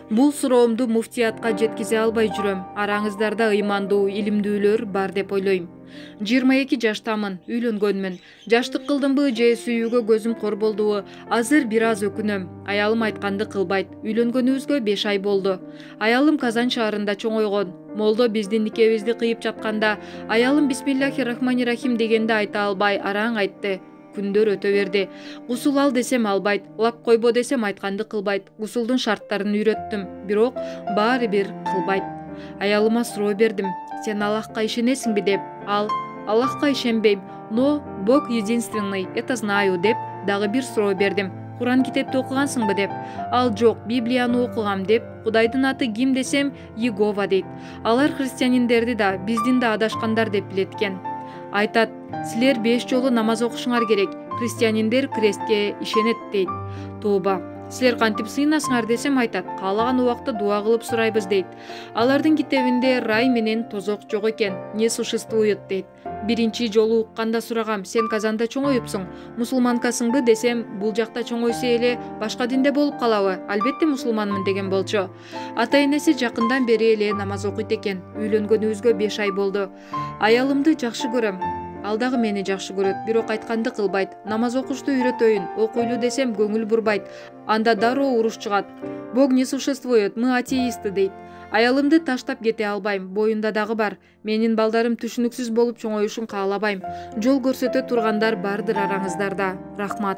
Бул суроомду муфтиятка жеткизе албай жүрөм. Араңыздарда ыймандуу, илимдүүлөр бар деп ойлойм. 22 жаштамын, үйлөнгөнмүн. Жаштык кылдымбы же сүйүүгө көзүм кор болдубу? Азыр бир аз өкүнөм. Аялым айтканды кылбайт. Үйлөнгөнүбүзгө 5 ай болду. Аялым Казан шаарында чоңойгон. Молдо биздин никебизди кыйып жатканда, аялым бисмиллахир-рахманир-рахим дегенди айта албай араң айтты. Күндөр өтө берди. Гусул ал десем албайт, лак койбо десем айтканды кылбайт. Гусулдун шарттарын үйрөттүм, бирок баары бир кылбайт. Аялыма суроо бердим: "Сен Аллахка ишенесиңби?" деп. Ал: "Аллахка ишенбейм, но Бог единственный, это знаю" деп дагы бир суроо бердим. "Куран китепти окугансыңбы?" деп. Ал: "Жок, Библияны окугам" деп. Кудайдын аты ким десем, Йегова дейт. Алар христианиндерди да, биздин да адашкандар деп билет экен. Айтат: "Силер 5 жолу намаз окушуңар керек. Христианиндер крестке ишенет" дейт. Тооба. "Силер кантип сыйынасыңар?" десем айтат: "Каалаган убакта дуа кылып сурайбыз" дейт. Алардын китебинде рай менен тозок жок экен, не существует дейт. Биринчи жолу укканда сурагам: "Сен Казанда чоңоюпсуң, мусулманкасыңбы?" десем, "Бул жакта чоңойсо эле башка динде болуп калабы?" "Албетте мусулманмын" деген болчу. Ата-энеси жакындан бери эле намаз окуйт экен. Үйлөнгөнүбүзгө 5 ай болду. Аялымды жакшы көрөм. Ал дагы мени жакшы көрөт, бирок айтканды кылбайт. Намаз окушту үйрөтөйүн, окуйлу десем көңүл бурбайт. Анда дароо уруш чыгат. "Бог не существует, мы атеисты" дейт. Аялымды таштап кете албайм, боюнда дагы бар. Менин балдарым түшүнүксүз болуп чоңоюшун каалабайм. Жол көрсөтө тургандар бардыр араңыздарда. Рахмат.